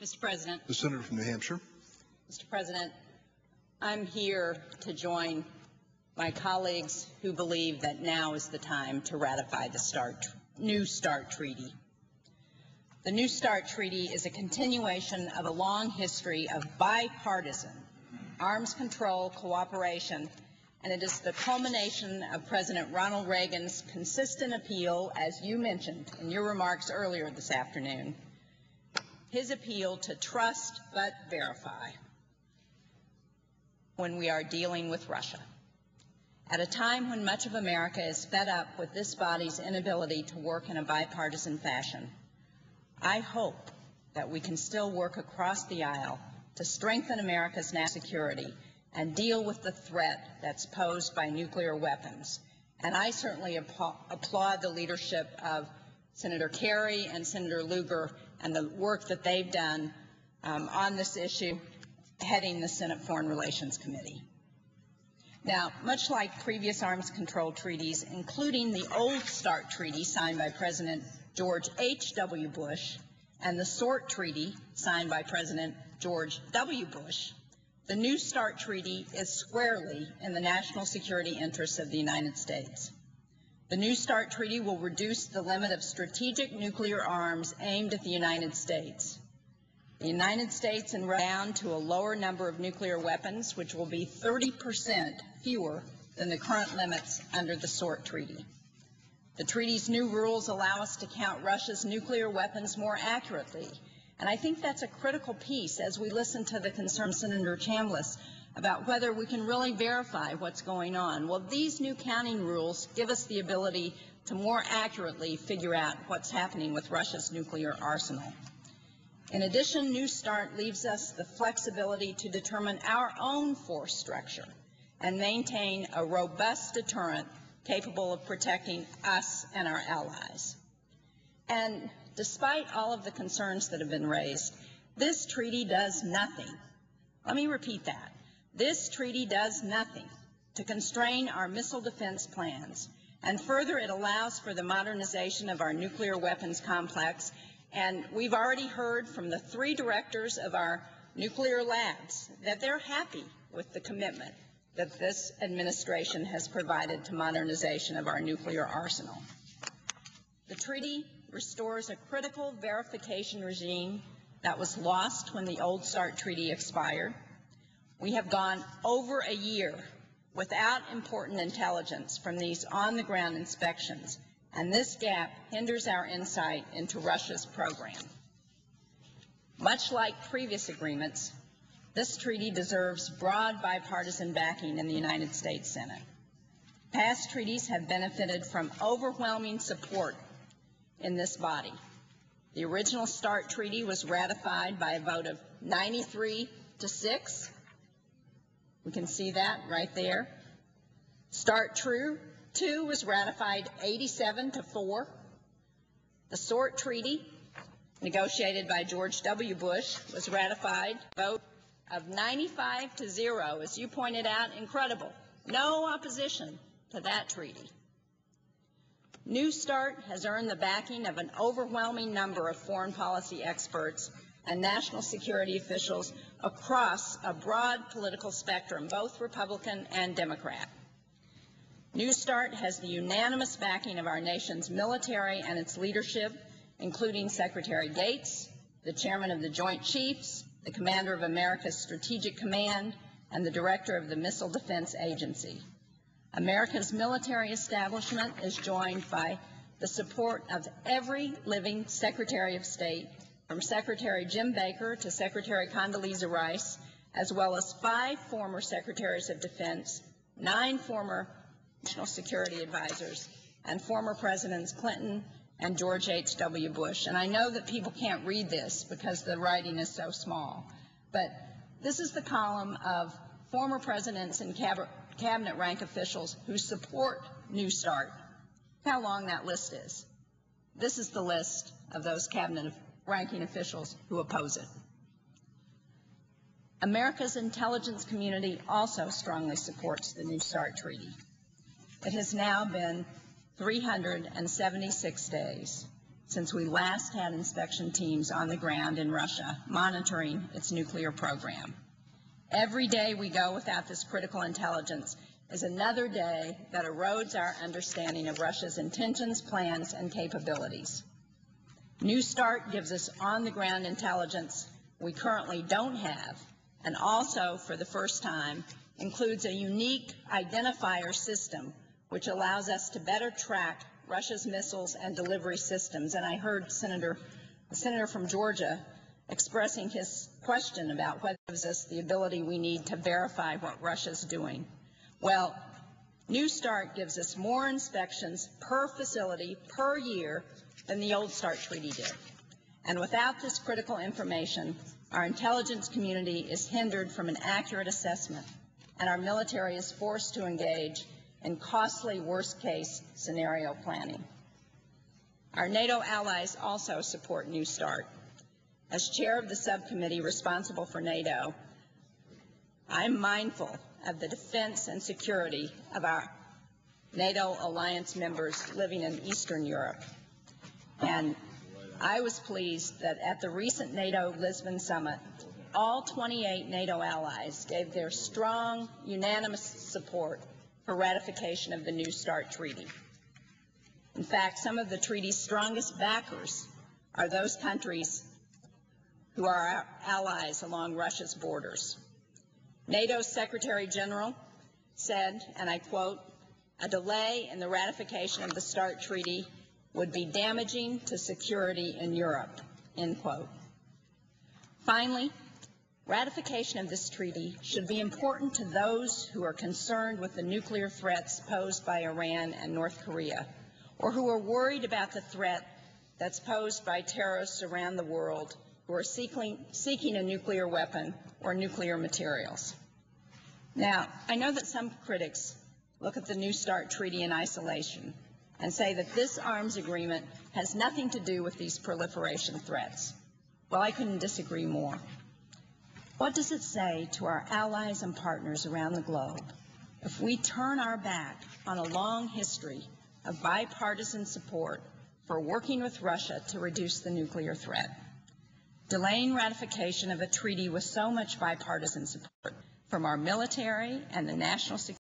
Mr. President. The Senator from New Hampshire. Mr. President, I'm here to join my colleagues who believe that now is the time to ratify the New START Treaty. The New START Treaty is a continuation of a long history of bipartisan arms control cooperation, and it is the culmination of President Ronald Reagan's consistent appeal, as you mentioned in your remarks earlier this afternoon, his appeal to trust but verify when we are dealing with Russia. At a time when much of America is fed up with this body's inability to work in a bipartisan fashion, I hope that we can still work across the aisle to strengthen America's national security and deal with the threat that's posed by nuclear weapons. And I certainly applaud the leadership of Senator Kerry and Senator Lugar and the work that they've done on this issue, heading the Senate Foreign Relations Committee. Now, much like previous arms control treaties, including the old START Treaty signed by President George H.W. Bush and the SORT Treaty signed by President George W. Bush, the New START Treaty is squarely in the national security interests of the United States. The New START Treaty will reduce the limit of strategic nuclear arms aimed at the United States. The United States is down to a lower number of nuclear weapons, which will be 30% fewer than the current limits under the SORT Treaty. The treaty's new rules allow us to count Russia's nuclear weapons more accurately, and I think that's a critical piece as we listen to the concern of Senator Chambliss about whether we can really verify what's going on. Well, these new counting rules give us the ability to more accurately figure out what's happening with Russia's nuclear arsenal. In addition, New START leaves us the flexibility to determine our own force structure and maintain a robust deterrent capable of protecting us and our allies. And despite all of the concerns that have been raised, this treaty does nothing. Let me repeat that. This treaty does nothing to constrain our missile defense plans, and further, it allows for the modernization of our nuclear weapons complex. And we've already heard from the 3 directors of our nuclear labs that they're happy with the commitment that this administration has provided to modernization of our nuclear arsenal. The treaty restores a critical verification regime that was lost when the old START Treaty expired. We have gone over a year without important intelligence from these on-the-ground inspections, and this gap hinders our insight into Russia's program. Much like previous agreements, this treaty deserves broad bipartisan backing in the United States Senate. Past treaties have benefited from overwhelming support in this body. The original START Treaty was ratified by a vote of 93 to 6. We can see that right there. START 2 was ratified 87 to 4. The SORT Treaty, negotiated by George W. Bush, was ratified by a vote of 95 to 0. As you pointed out, incredible. No opposition to that treaty. New START has earned the backing of an overwhelming number of foreign policy experts and national security officials across a broad political spectrum, both Republican and Democrat. New START has the unanimous backing of our nation's military and its leadership, including Secretary Gates, the Chairman of the Joint Chiefs, the Commander of America's Strategic Command, and the Director of the Missile Defense Agency. America's military establishment is joined by the support of every living Secretary of State, from Secretary Jim Baker to Secretary Condoleezza Rice, as well as 5 former Secretaries of Defense, 9 former National Security Advisors, and former Presidents Clinton and George H.W. Bush. And I know that people can't read this because the writing is so small, but this is the column of former presidents and cabinet rank officials who support New START. How long that list is. This is the list of those cabinet ranking officials who oppose it. America's intelligence community also strongly supports the New START Treaty. It has now been 376 days since we last had inspection teams on the ground in Russia monitoring its nuclear program. Every day we go without this critical intelligence is another day that erodes our understanding of Russia's intentions, plans, and capabilities. New START gives us on-the-ground intelligence we currently don't have, and also, for the first time, includes a unique identifier system which allows us to better track Russia's missiles and delivery systems. And I heard the senator from Georgia expressing his question about what gives us the ability we need to verify what Russia's doing. Well, New START gives us more inspections per facility per year than the old START treaty did. And without this critical information, our intelligence community is hindered from an accurate assessment, and our military is forced to engage in costly worst-case scenario planning. Our NATO allies also support New START. As chair of the subcommittee responsible for NATO, I'm mindful of the defense and security of our NATO alliance members living in Eastern Europe. And I was pleased that at the recent NATO Lisbon summit, all 28 NATO allies gave their strong, unanimous support for ratification of the New START treaty. In fact, some of the treaty's strongest backers are those countries who are our allies along Russia's borders. NATO's Secretary General said, and I quote, "A delay in the ratification of the START treaty would be damaging to security in Europe," end quote. Finally, ratification of this treaty should be important to those who are concerned with the nuclear threats posed by Iran and North Korea, or who are worried about the threat that's posed by terrorists around the world who are seeking a nuclear weapon or nuclear materials. Now, I know that some critics look at the New START treaty in isolation and say that this arms agreement has nothing to do with these proliferation threats. Well, I couldn't disagree more. What does it say to our allies and partners around the globe if we turn our back on a long history of bipartisan support for working with Russia to reduce the nuclear threat? Delaying ratification of a treaty with so much bipartisan support from our military and the national security